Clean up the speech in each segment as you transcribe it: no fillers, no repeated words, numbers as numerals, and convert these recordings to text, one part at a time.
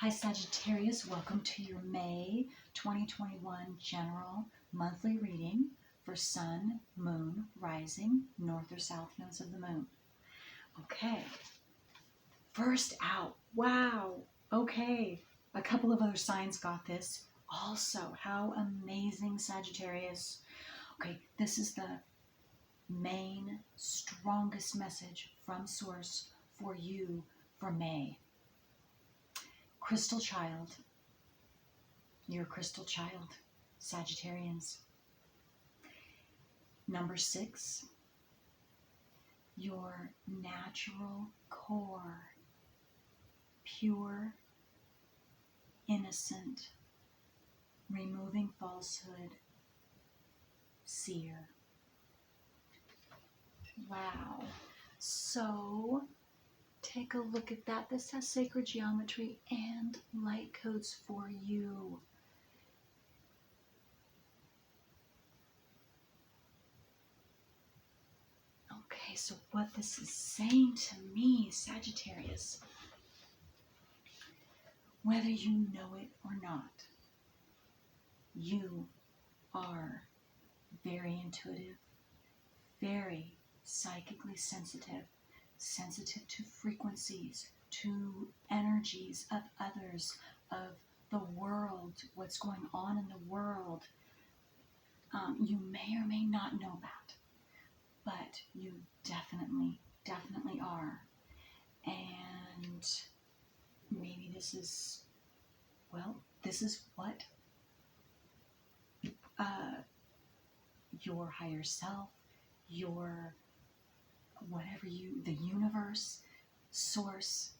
Hi Sagittarius, welcome to your May 2021 general monthly reading for Sun, Moon, Rising, North or South nodes of the Moon. Okay, first out, wow, okay, a couple of other signs got this. Also, how amazing, Sagittarius. Okay, this is the main, strongest message from Source for you for May. Crystal Child. You're a crystal child, Sagittarians. Number 6, your natural core, pure, innocent, removing falsehood, seer. Wow. So take a look at that. This has sacred geometry and light codes for you. Okay, so what this is saying to me, Sagittarius, whether you know it or not, you are very intuitive, very psychically sensitive, sensitive to frequencies, to energies of others, of the world, what's going on in the world. You may or may not know that, but you definitely are. And maybe this is what your higher self, your the universe, source,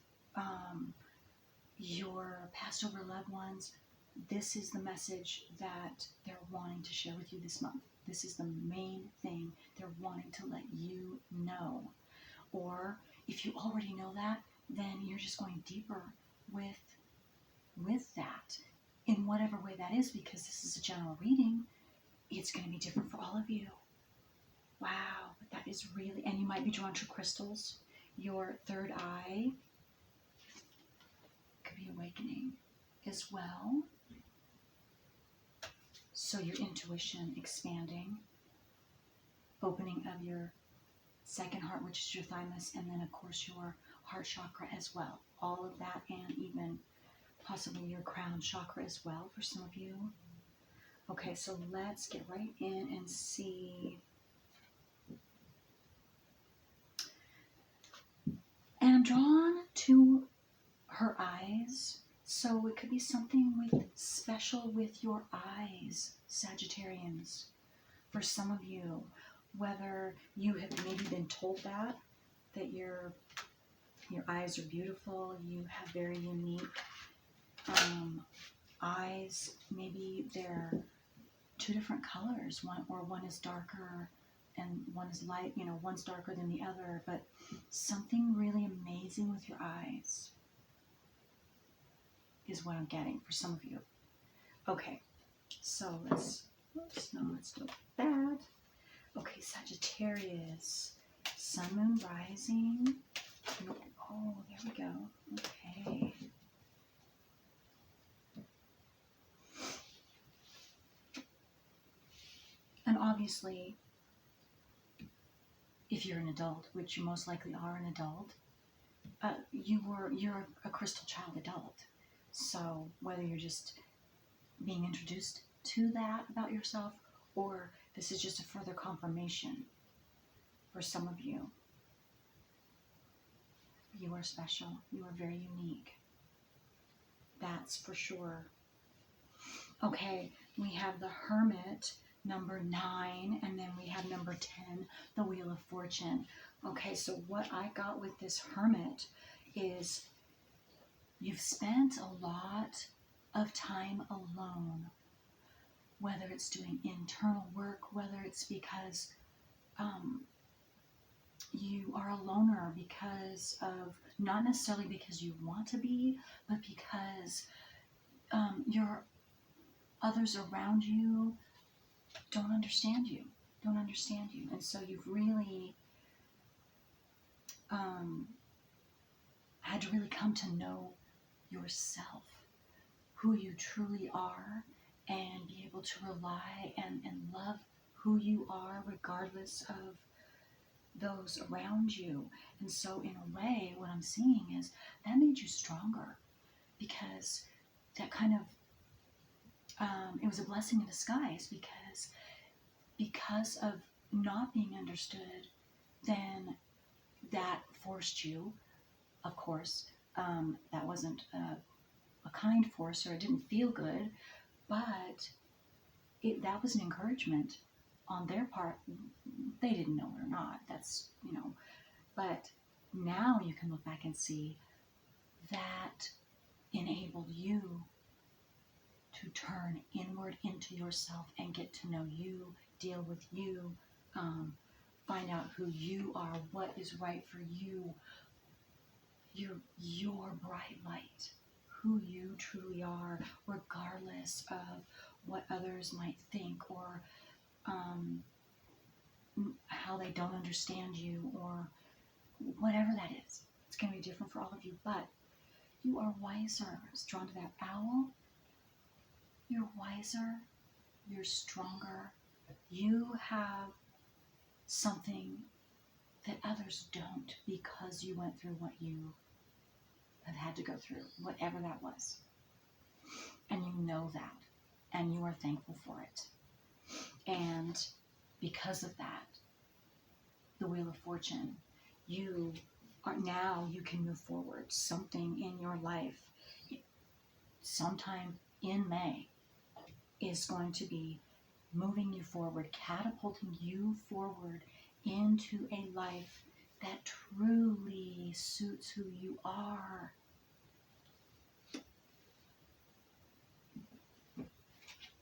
your past over loved ones, this is the message that they're wanting to share with you this month. This is the main thing they're wanting to let you know. Or if you already know that, then you're just going deeper with that in whatever way that is, because this is a general reading. It's going to be different for all of you. Wow, but that is really, and you might be drawn to crystals. Your third eye could be awakening as well. So your intuition expanding, opening of your second heart, which is your thymus, and then of course your heart chakra as well. All of that, and even possibly your crown chakra as well for some of you. Okay, so let's get right in and see. And I'm drawn to her eyes. So it could be something special with your eyes, Sagittarians. For some of you, whether you have maybe been told that your eyes are beautiful, you have very unique eyes. Maybe they're two different colors, one is darker and one is light, one's darker than the other, but something really amazing with your eyes is what I'm getting for some of you. Okay, so let's do that. Okay, Sagittarius, Sun, Moon, Rising. Oh, there we go. Okay. And obviously, if you're an adult, which you most likely are an adult, you're a crystal child adult. So whether you're just being introduced to that about yourself, or this is just a further confirmation for some of you, you are special. You are very unique. That's for sure. Okay, we have the Hermit, number 9, and then we have number 10, the Wheel of Fortune. Okay, so what I got with this Hermit is you've spent a lot of time alone, whether it's doing internal work, whether it's because you are a loner because of, not necessarily because you want to be, but because your others around you don't understand you. And so you've really had to really come to know yourself, who you truly are, and be able to rely and love who you are regardless of those around you. And so in a way, what I'm seeing is that made you stronger, because that kind of, it was a blessing in disguise, because of not being understood, then that forced you, of course, that wasn't a kind force, or it didn't feel good, but that was an encouragement on their part. They didn't know it or not, that's, but now you can look back and see that enabled you to turn inward into yourself and get to know you, deal with you, find out who you are, what is right for you, your bright light, who you truly are, regardless of what others might think, or how they don't understand you, or whatever that is. It's going to be different for all of you, but you are wiser. It's drawn to that owl. You're wiser. You're stronger. You have something that others don't, because you went through what you have had to go through, whatever that was. And you know that, and you are thankful for it. And because of that, the Wheel of Fortune, you can move forward. Something in your life, sometime in May, is going to be moving you forward, catapulting you forward into a life that truly suits who you are.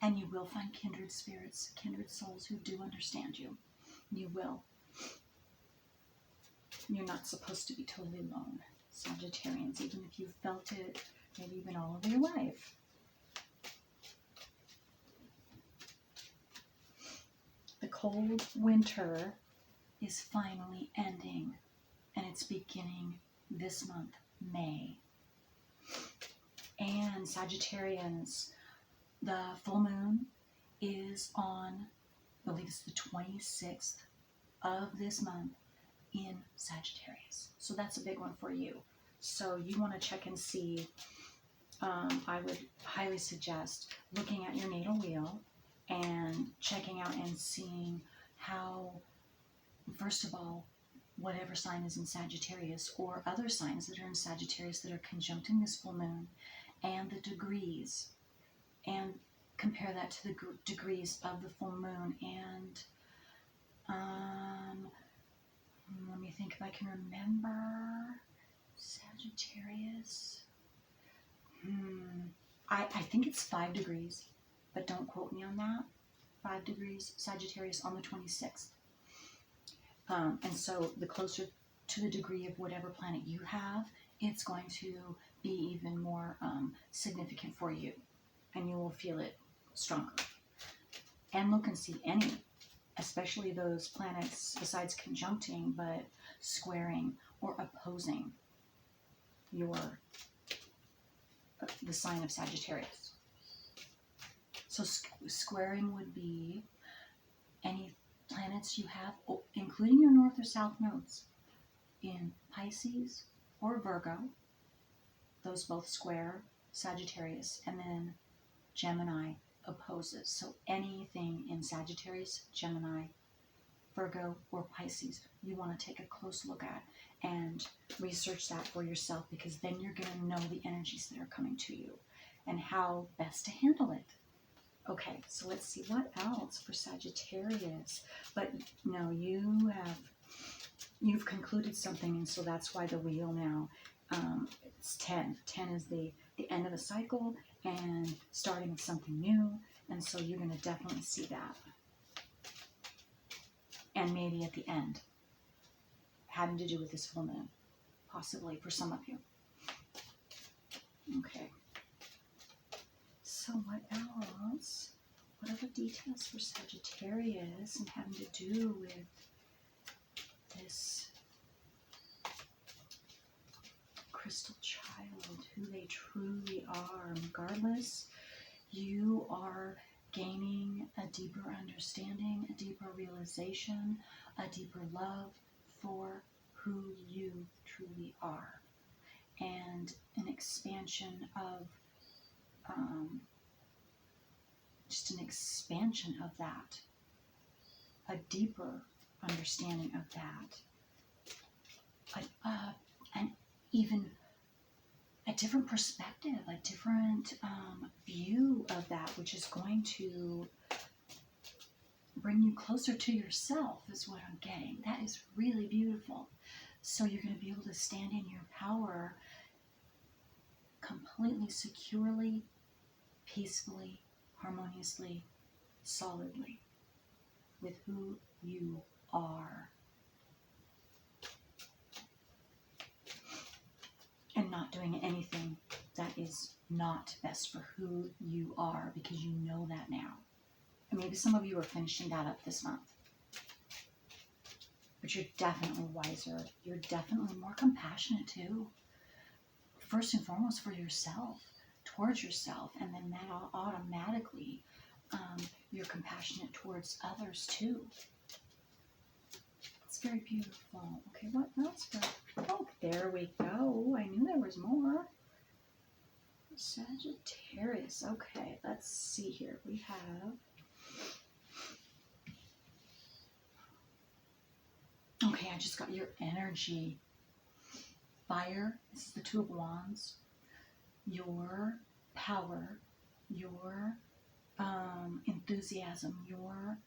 And you will find kindred spirits, kindred souls who do understand you. You will. You're not supposed to be totally alone, Sagittarians, even if you've felt it, maybe even all of your life. The cold winter is finally ending, and it's beginning this month, May. And Sagittarians, the full moon is on, I believe it's the 26th of this month in Sagittarius. So that's a big one for you. So you want to check and see, I would highly suggest looking at your natal wheel and checking out and seeing how, first of all, whatever sign is in Sagittarius, or other signs that are in Sagittarius that are conjuncting this full moon, and the degrees, and compare that to the degrees of the full moon. And let me think if I can remember. Sagittarius. I think it's 5 degrees, but don't quote me on that. 5 degrees Sagittarius on the 26th. And so the closer to the degree of whatever planet you have, it's going to be even more significant for you, and you will feel it stronger. And look and see any, especially those planets besides conjuncting, but squaring or opposing the sign of Sagittarius. So squaring would be any planets you have, including your north or south nodes, in Pisces or Virgo. Those both square Sagittarius, and then Gemini opposes. So anything in Sagittarius, Gemini, Virgo, or Pisces, you want to take a close look at and research that for yourself, because then you're going to know the energies that are coming to you and how best to handle it. Okay, so let's see what else for Sagittarius. But no, you've concluded something, and so that's why the wheel now, it's 10. 10 is the end of a cycle and starting with something new, and so you're going to definitely see that. And maybe at the end, having to do with this full moon, possibly for some of you. Okay. So what else? What other details for Sagittarius and having to do with this crystal child, who they truly are. And regardless, you are gaining a deeper understanding, a deeper realization, a deeper love for who you truly are, and an expansion of just an expansion of that, a deeper understanding of that, and even a different perspective, a different view of that, which is going to bring you closer to yourself, is what I'm getting. That is really beautiful. So you're going to be able to stand in your power completely securely, peacefully, harmoniously, solidly with who you are. And not doing anything that is not best for who you are, because you know that now. And maybe some of you are finishing that up this month. But you're definitely wiser. You're definitely more compassionate too. First and foremost for yourself, towards yourself, and then that automatically you're compassionate towards others too. It's very beautiful. Okay, what else? Oh, there we go. I knew there was more. Sagittarius. Okay, let's see here. We have... Okay, I just got your energy. Fire. This is the Two of Wands. Your power, your enthusiasm, your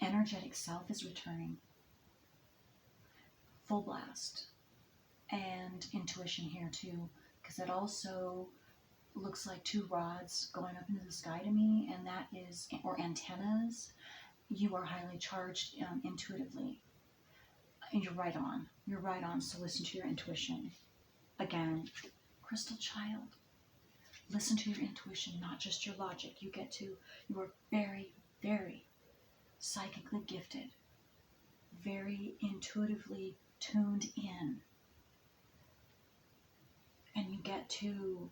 energetic self is returning. Full blast. And intuition here too, because it also looks like two rods going up into the sky to me, and that is, or antennas. You are highly charged intuitively. And you're right on. You're right on. So listen to your intuition. Again, crystal child. Listen to your intuition, not just your logic. You are very, very psychically gifted, very intuitively tuned in. And you get to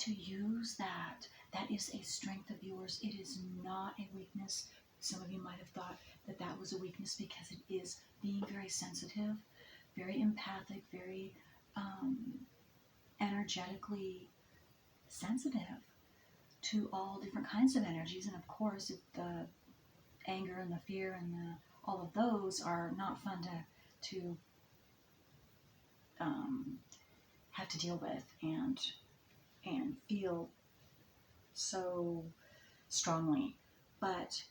use that. That is a strength of yours. It is not a weakness. Some of you might have thought that that was a weakness, because it is being very sensitive, very empathic, very energetically sensitive to all different kinds of energies. And of course, if the anger and the fear and all of those are not fun to have to deal with and feel so strongly. But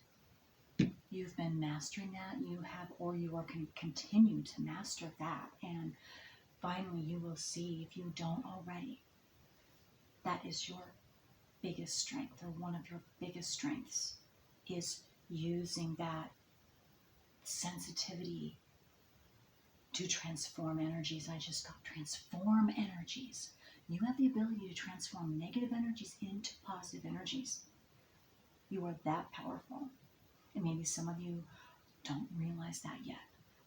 you've been mastering that. You have, or you are going to continue to master that. And finally, you will see, if you don't already, that is your biggest strength, or one of your biggest strengths, is using that sensitivity to transform energies. I just got transform energies. You have the ability to transform negative energies into positive energies. You are that powerful. And maybe some of you don't realize that yet.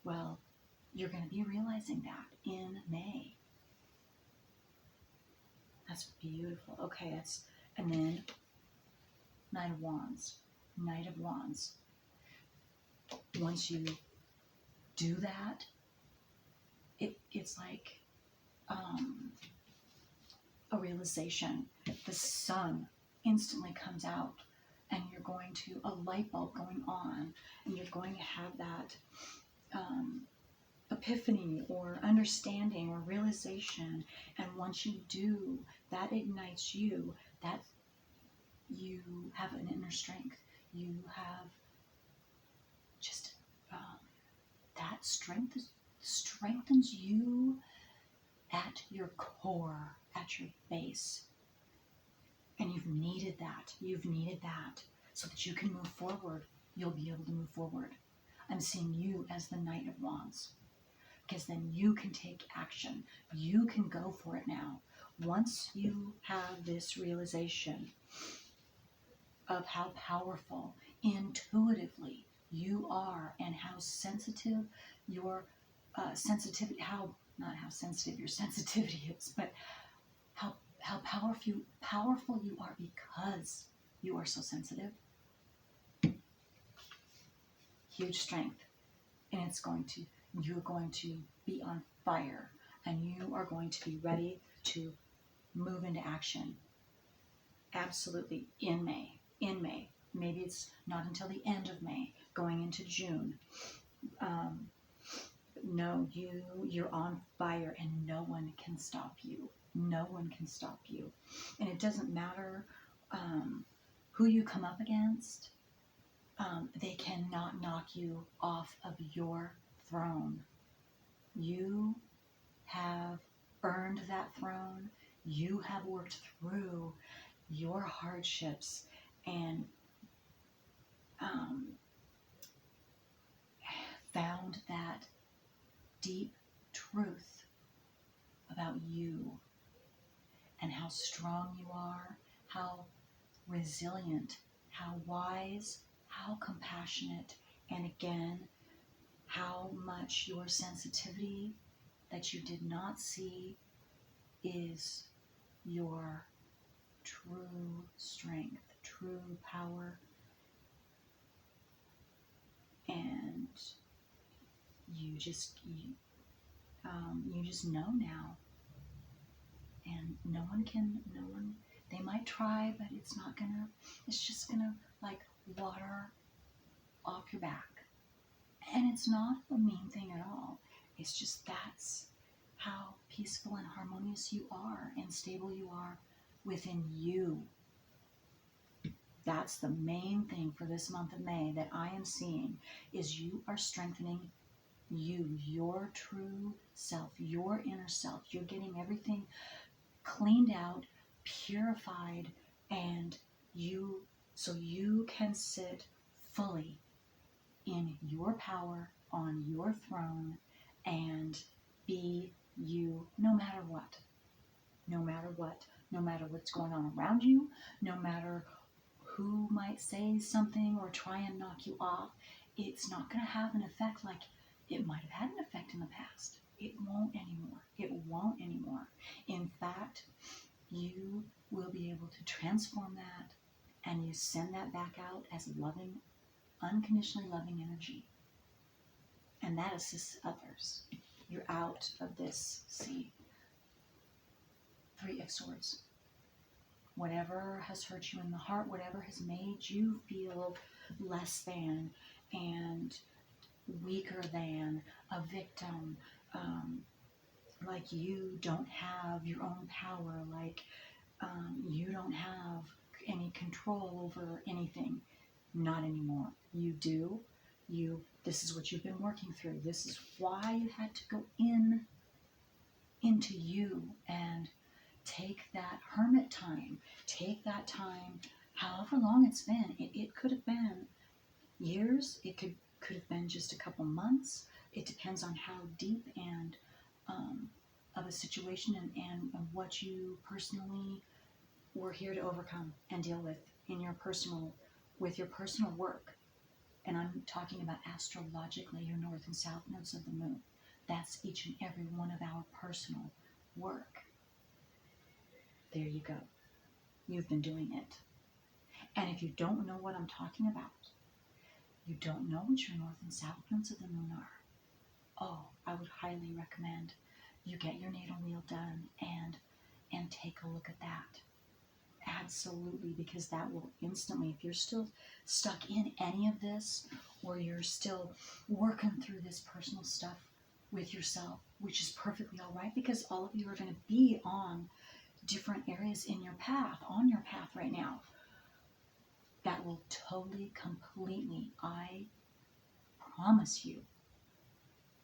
Well, you're going to be realizing that in May. That's beautiful. Okay, and then Knight of Wands. Knight of Wands. Once you do that, it's like a realization. The sun instantly comes out, and you're going to, a light bulb going on, and you're going to have that epiphany or understanding or realization. And once you do, that ignites you, that you have an inner strength. You have just that strengthens you at your core, at your base. And you've needed that. You've needed that so that you can move forward. You'll be able to move forward. I'm seeing you as the Knight of Wands, because then you can take action. You can go for it now. Once you have this realization of how powerful intuitively you are, and how sensitive your sensitivity, how not how sensitive your sensitivity is, but how powerful you are because you are so sensitive. Huge strength. And you're going to be on fire, and you are going to be ready to move into action. Absolutely. In May. Maybe it's not until the end of May, going into June. No, you're on fire, and no one can stop you. No one can stop you. And it doesn't matter who you come up against. They cannot knock you off of your throne. You have earned that throne. You have worked through your hardships and found that deep truth about you and how strong you are, how resilient, how wise, how compassionate, and again, how much your sensitivity that you did not see is your true strength, true power, and you just know now. And no one, they might try, but it's just gonna like water off your back. And it's not a mean thing at all. It's just that's how peaceful and harmonious you are and stable you are within you. That's the main thing for this month of May that I am seeing, is you are strengthening you, your true self, your inner self. You're getting everything cleaned out, purified, and so you can sit fully in your power on your throne and be you no matter what. No matter what. No matter what's going on around you, no matter who might say something or try and knock you off, it's not going to have an effect like it might have had an effect in the past. It won't anymore. It won't anymore. In fact, you will be able to transform that, and you send that back out as loving, unconditionally loving energy. And that assists others. You're out of this, see, 3 of Swords. Whatever has hurt you in the heart, whatever has made you feel less than and weaker than a victim, like you don't have your own power, like you don't have any control over anything. Not anymore. You do. This is what you've been working through. This is why you had to go into you and take that hermit time. Take that time, however long it's been. It could have been years. It could have been just a couple months. It depends on how deep and of a situation and what you personally were here to overcome and deal with with your personal work. And I'm talking about astrologically your north and south nodes of the moon. That's each and every one of our personal work. There you go. You've been doing it. And if you don't know what I'm talking about, you don't know what your north and south nodes of the moon are, oh, I would highly recommend you get your natal wheel done and take a look at that. Absolutely, because that will instantly, if you're still stuck in any of this, or you're still working through this personal stuff with yourself, which is perfectly all right, because all of you are going to be on different areas on your path right now. That will totally, completely, I promise you,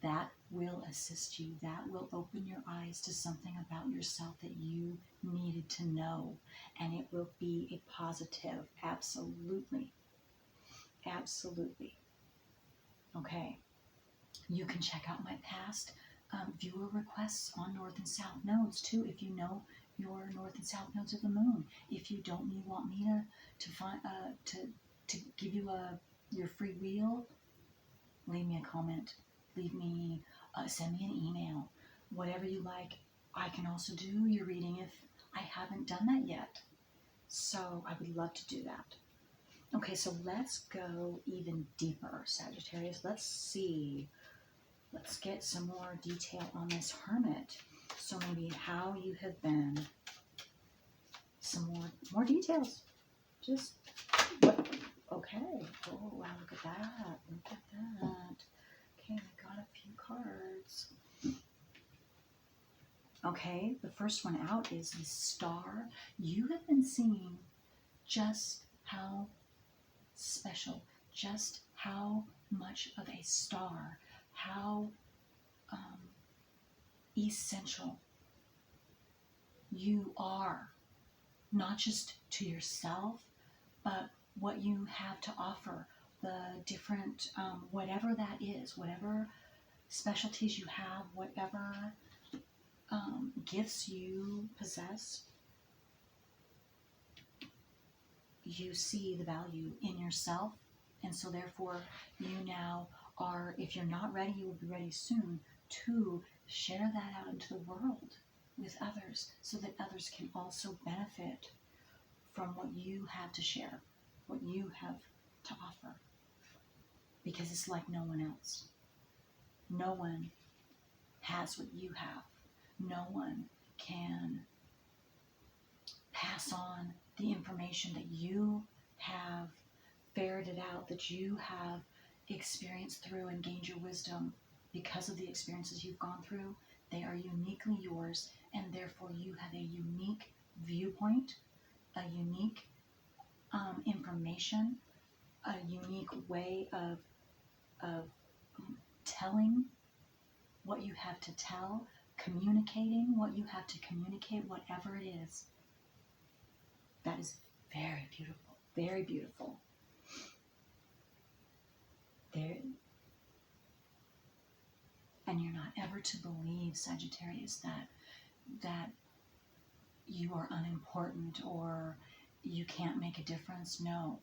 that will assist you. That will open your eyes to something about yourself that you needed to know. And it will be a positive. Absolutely. Absolutely. Okay. You can check out my past viewer requests on North and South nodes too, if you know your North and South nodes of the moon. If you don't want me to give you your free wheel, leave me a comment. Send me an email. whatever you like. I can also do your reading if I haven't done that yet. So I would love to do that. Okay, so let's go even deeper, Sagittarius. Let's see. Let's get some more detail on this Hermit. So maybe how you have been. Some more details. Just what? Okay. Oh wow! Look at that! Look at that! Okay, we got a few cards. Okay, the first one out is the Star. You have been seeing just how special, just how much of a star, how essential you are, not just to yourself, but what you have to offer, the different, whatever that is, whatever specialties you have, whatever gifts you possess, you see the value in yourself. And so therefore you now are, if you're not ready, you will be ready soon to share that out into the world with others so that others can also benefit from what you have to share, what you have to offer. Because it's like no one else. No one has what you have. No one can pass on the information that you have ferreted out, that you have experienced through and gained your wisdom because of the experiences you've gone through. They are uniquely yours, and therefore you have a unique viewpoint, a unique information, a unique way of telling what you have to tell, communicating what you have to communicate, whatever it is. That is very beautiful, very beautiful. There, and you're not ever to believe, Sagittarius, that you are unimportant or you can't make a difference. No,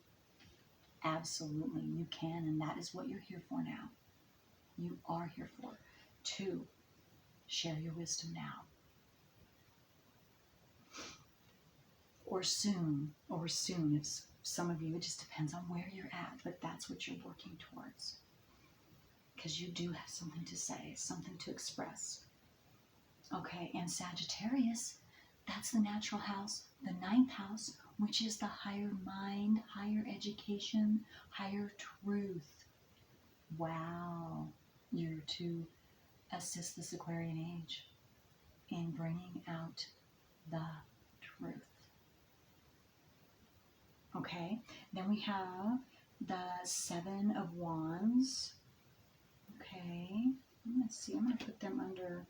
absolutely you can, and that is what you're here for now. You are here for to share your wisdom now. Or soon, if some of you, it just depends on where you're at, but that's what you're working towards. Because you do have something to say, something to express. Okay, and Sagittarius, that's the natural house, the 9th house, which is the higher mind, higher education, higher truth. Wow, you're to assist this Aquarian age in bringing out the truth. Okay, then we have the 7 of Wands. Okay, let's see, I'm going to put them under,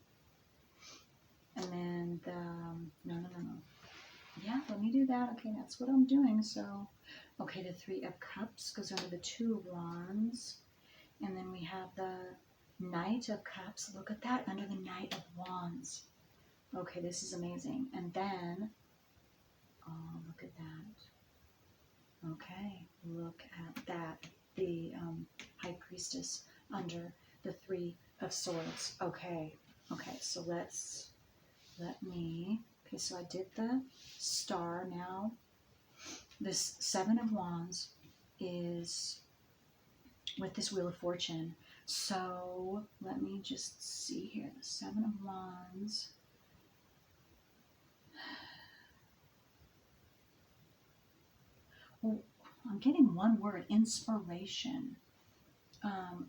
and then the, no. Yeah, let me do that. Okay, that's what I'm doing. So, okay, the 3 of Cups goes under the 2 of Wands, and then we have the Knight of Cups. Look at that, under the Knight of Wands. Okay, this is amazing. And then, oh, look at that. Okay, look at that. The High Priestess under the 3 of Swords. Okay, so let me, okay, so I did the Star. Now this 7 of Wands is with this Wheel of Fortune. So let me just see here, the 7 of Wands. Well, I'm getting one word, inspiration,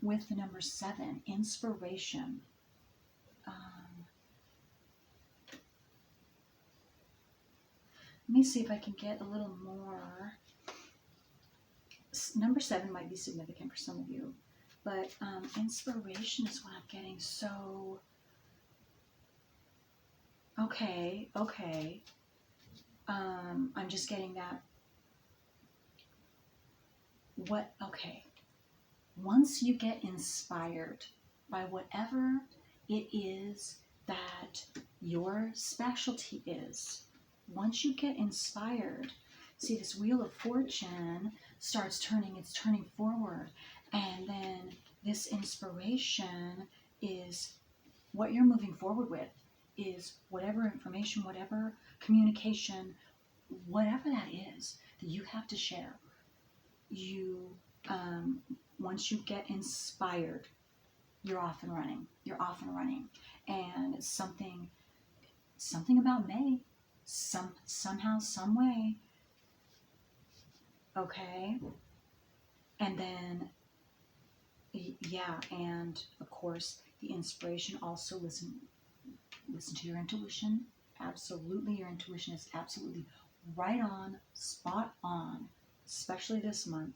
with the number 7, inspiration. Let me see if I can get a little more. Number 7 might be significant for some of you, but inspiration is what I'm getting. So, okay. I'm just getting that. Okay. Once you get inspired by whatever it is that your specialty is, once you get inspired, see, this Wheel of Fortune starts turning, it's turning forward, and then this inspiration is what you're moving forward with is whatever information, whatever communication, whatever that is that you have to share. You, once you get inspired, you're off and running. You're off and running. And it's something about May, somehow, some way. Okay. And then, yeah, and of course, the inspiration. Also, listen to your intuition. Absolutely, your intuition is absolutely right on, spot on, especially this month.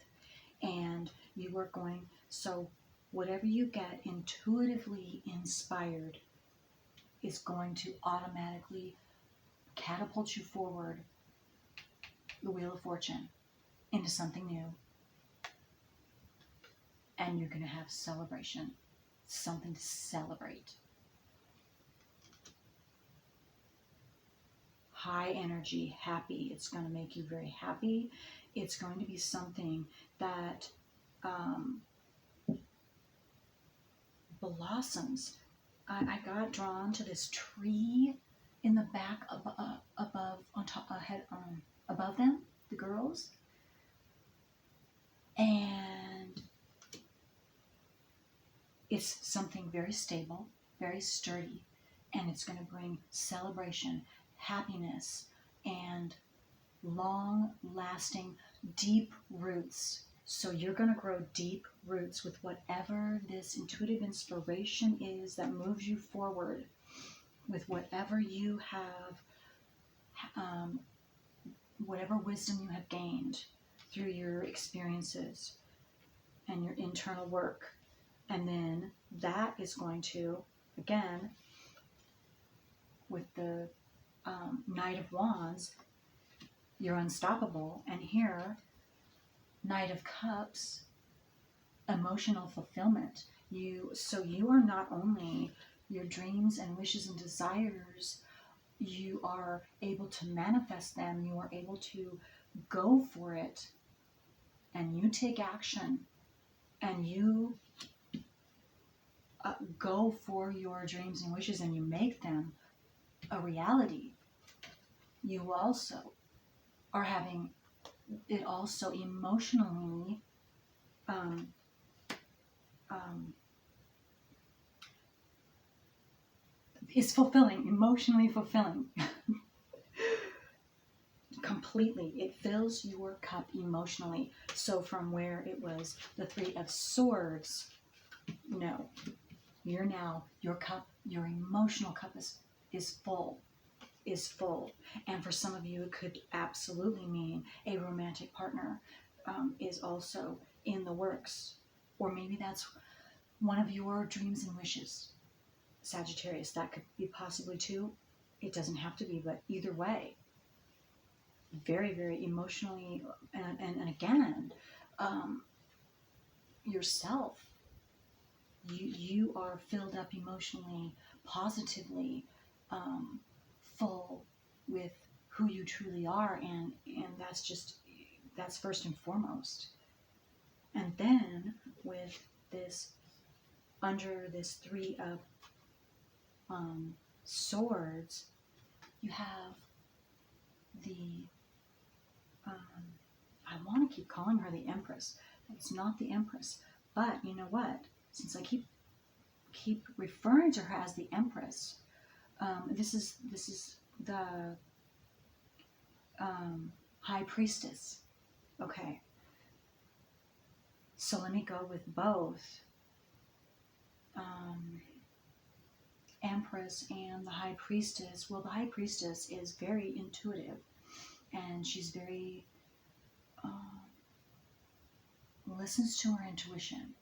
And you are going, so whatever you get intuitively inspired is going to automatically catapult you forward, the Wheel of Fortune, into something new. And you're going to have celebration, something to celebrate. High energy, happy. It's going to make you very happy. It's going to be something that blossoms. I got drawn to this tree in the back above, on top, ahead, above them, the girls, and it's something very stable, very sturdy, and it's going to bring celebration, happiness, and long-lasting, deep roots. So you're going to grow deep roots with whatever this intuitive inspiration is that moves you forward, with whatever you have, whatever wisdom you have gained through your experiences and your internal work. And then that is going to, again, with the Knight of Wands, you're unstoppable. And here, Knight of Cups, emotional fulfillment. So you are not only your dreams and wishes and desires, you are able to manifest them. You are able to go for it, and you take action, and you go for your dreams and wishes, and you make them a reality. You also are having it also emotionally is fulfilling, emotionally fulfilling. Completely. It fills your cup emotionally. So from where it was the Three of Swords, no, you're now, your cup, your emotional cup is full. And for some of you, it could absolutely mean a romantic partner is also in the works. Or maybe that's one of your dreams and wishes, Sagittarius. That could be possibly too. It doesn't have to be, but either way, very, very emotionally, and again, yourself, you are filled up emotionally, positively, full with who you truly are, and that's first and foremost. And then with this, under this Three of Swords, you have the I want to keep calling her the Empress. It's not the Empress, but you know what? Since I keep referring to her as the Empress, this is the High Priestess. Okay. So let me go with both Empress and the High Priestess. Well, the High Priestess is very intuitive, and she's very listens to her intuition,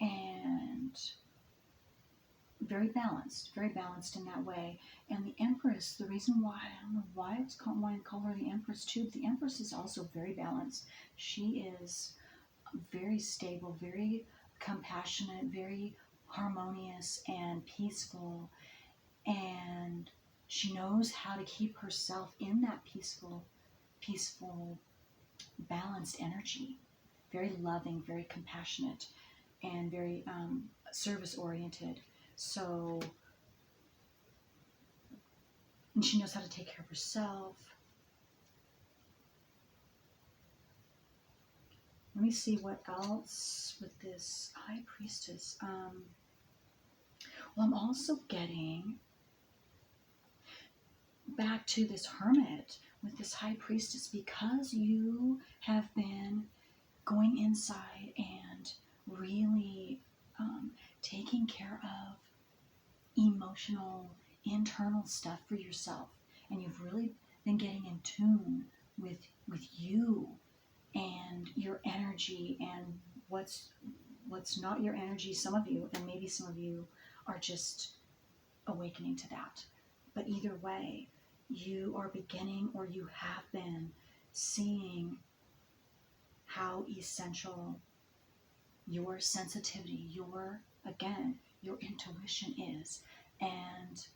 and very balanced in that way. And the Empress, the reason why, I don't know why it's called, why I call her the Empress too, but the Empress is also very balanced. She is very stable, very compassionate, very harmonious and peaceful, and she knows how to keep herself in that peaceful, balanced energy. Very loving, very compassionate, and very service oriented. So And she knows how to take care of herself. Let me see what else with this High Priestess. Well, I'm also getting back to this Hermit with this High Priestess, because you have been going inside and really taking care of emotional, internal stuff for yourself. And you've really been getting in tune with you and your energy and what's not your energy. Some of you, and maybe some of you, are just awakening to that. But either way, you are beginning, or you have been seeing how essential your sensitivity, your intuition is, and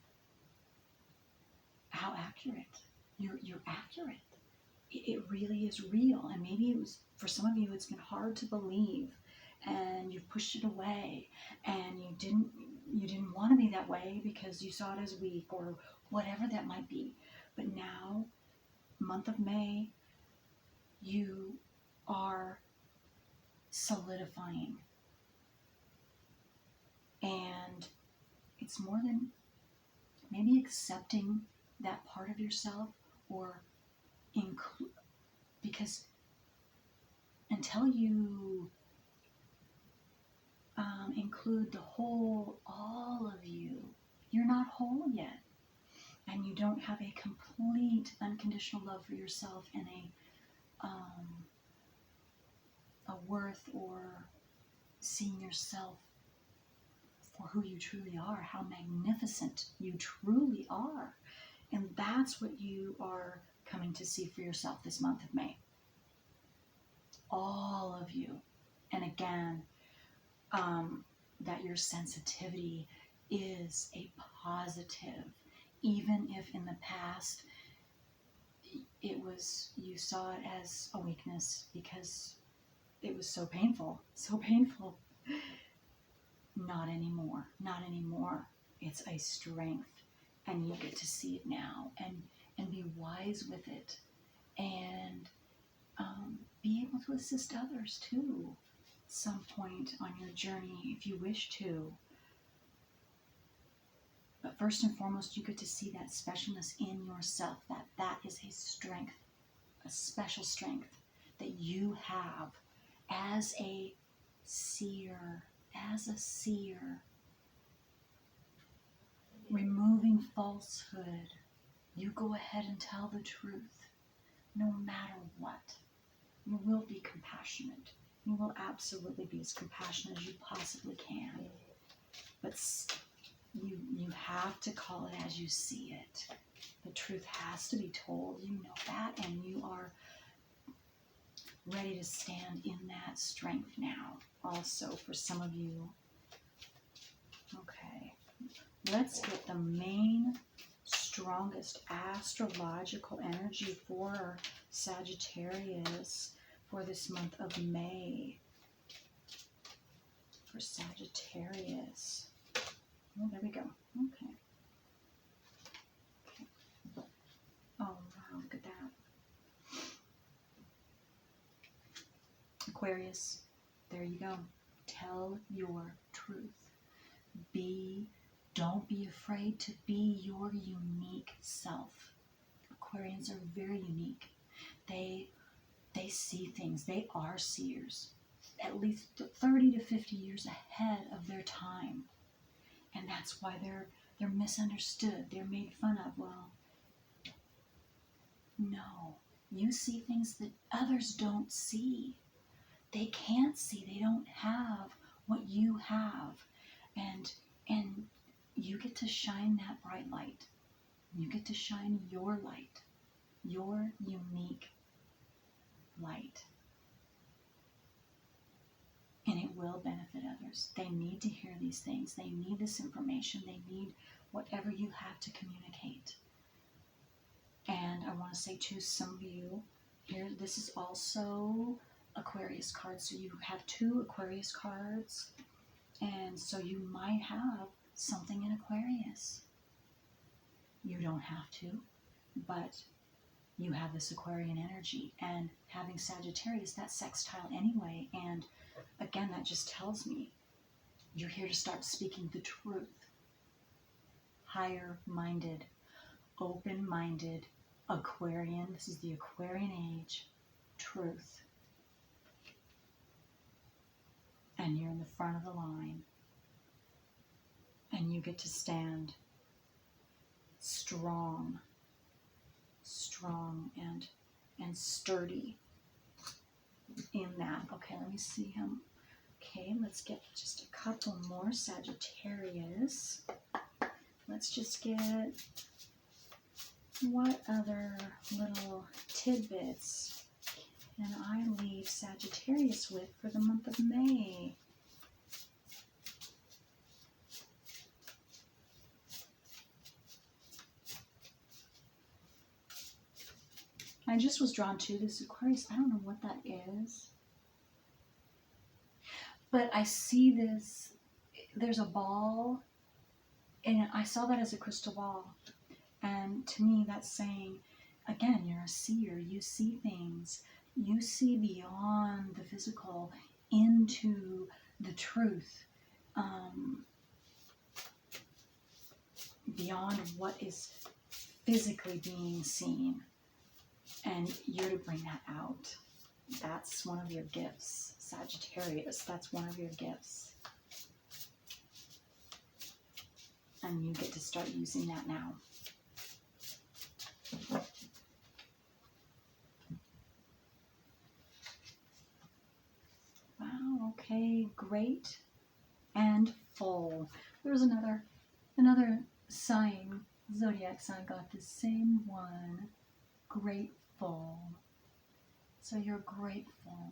how accurate. You're accurate. It really is real. And maybe it was, for some of you, it's been hard to believe, and you've pushed it away, and you didn't want to be that way because you saw it as weak or whatever that might be. But now, month of May, you are solidifying. And it's more than maybe accepting that part of yourself, or because until you include all of you, you're not whole yet. And you don't have a complete unconditional love for yourself, and a worth, or seeing yourself for who you truly are, how magnificent you truly are. And that's what you are coming to see for yourself this month of May. All of you. And again, that your sensitivity is a positive, even if in the past you saw it as a weakness because it was so painful. Not anymore. It's a strength, and you get to see it now, and be wise with it, and be able to assist others too, some point on your journey if you wish to. But first and foremost, you get to see that specialness in yourself, that is a strength, a special strength that you have as a seer. Removing falsehood. You go ahead and tell the truth, no matter what. You will be compassionate. You will absolutely be as compassionate as you possibly can. But you have to call it as you see it. The truth has to be told. You know that, and you are ready to stand in that strength now. Also, for some of you. Okay. Let's get the main, strongest astrological energy for Sagittarius for this month of May. For Sagittarius. Oh, there we go. Okay. Oh, wow, look at that. Aquarius, there you go. Tell your truth. Don't be afraid to be your unique self. Aquarians are very unique. They see things. They are seers. At least 30 to 50 years ahead of their time. And that's why they're misunderstood. They're made fun of. Well, no. You see things that others don't see. They can't see. They don't have what you have. And you get to shine that bright light. You get to shine your light. Your unique light. And it will benefit others. They need to hear these things. They need this information. They need whatever you have to communicate. And I want to say to some of you here, this is also Aquarius cards. So you have 2 Aquarius cards. And so you might have something in Aquarius. You don't have to, but you have this Aquarian energy, and having Sagittarius, that's sextile anyway. And again, that just tells me you're here to start speaking the truth. Higher-minded, open-minded, Aquarian. This is the Aquarian age. Truth. And you're in the front of the line. And you get to stand strong and sturdy in that. Okay, let me see him. Okay, let's get just a couple more Sagittarius. Let's just get, what other little tidbits can I leave Sagittarius with for the month of May? I just was drawn to this Aquarius. I don't know what that is. But I see this, there's a ball, and I saw that as a crystal ball. And to me, that's saying, again, you're a seer. You see things. You see beyond the physical into the truth. Beyond what is physically being seen. And you're to bring that out. That's one of your gifts, Sagittarius. That's one of your gifts. And you get to start using that now. Wow, okay, great and full. There's another sign, zodiac sign got the same one. Grateful. So you're grateful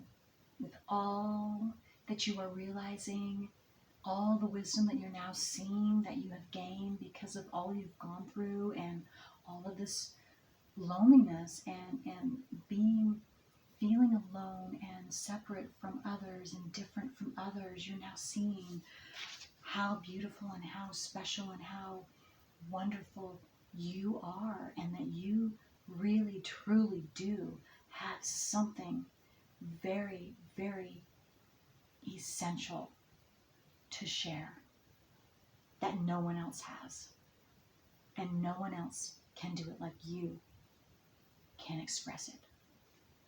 with all that you are realizing, all the wisdom that you're now seeing that you have gained because of all you've gone through, and all of this loneliness and feeling alone and separate from others and different from others. You're now seeing how beautiful and how special and how wonderful you are, and that you really truly do have something very, very essential to share that no one else has, and no one else can do it like you can express it,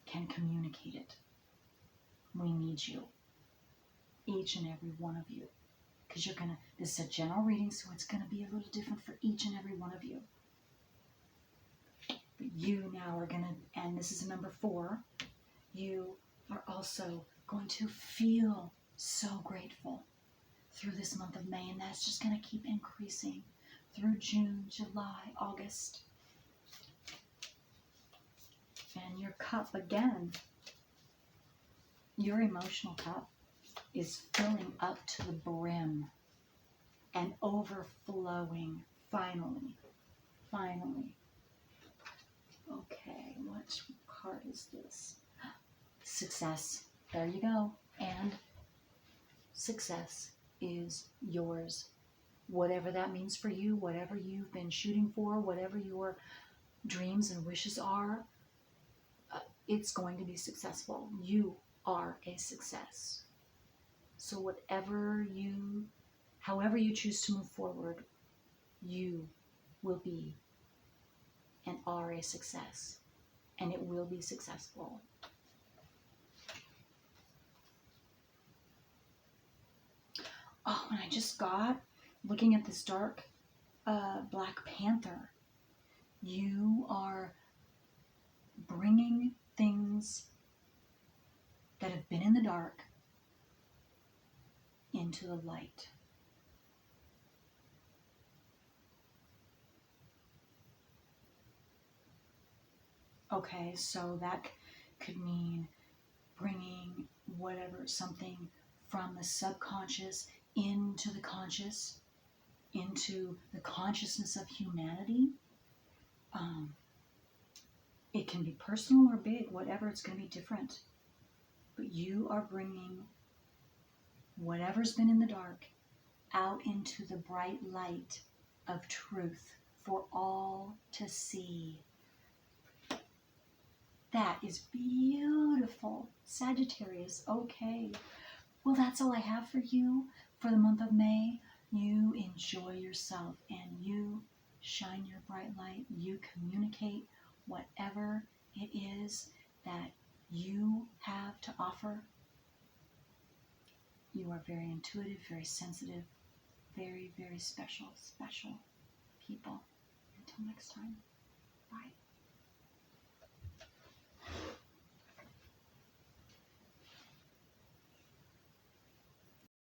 can communicate it. We need you, each and every one of you, because this is a general reading, so it's gonna be a little different for each and every one of you. But you now are gonna, and this is number 4, you are also going to feel so grateful through this month of May, and that's just going to keep increasing through June, July, August. And your cup, again, your emotional cup is filling up to the brim and overflowing, finally. Okay, what card is this? Success. There you go. And success is yours. Whatever that means for you, whatever you've been shooting for, whatever your dreams and wishes are, it's going to be successful. You are a success. So however you choose to move forward, you will be and are a success, and it will be successful. Oh, and I just got, looking at this dark Black Panther, you are bringing things that have been in the dark into the light. Okay, so that could mean bringing something from the subconscious into the conscious, into the consciousness of humanity. It can be personal or big, whatever, it's going to be different. But you are bringing whatever's been in the dark out into the bright light of truth for all to see. That is beautiful, Sagittarius. Okay. Well, that's all I have for you for the month of May. You enjoy yourself and you shine your bright light. You communicate whatever it is that you have to offer. You are very intuitive, very sensitive, very, very special people. Until next time, bye.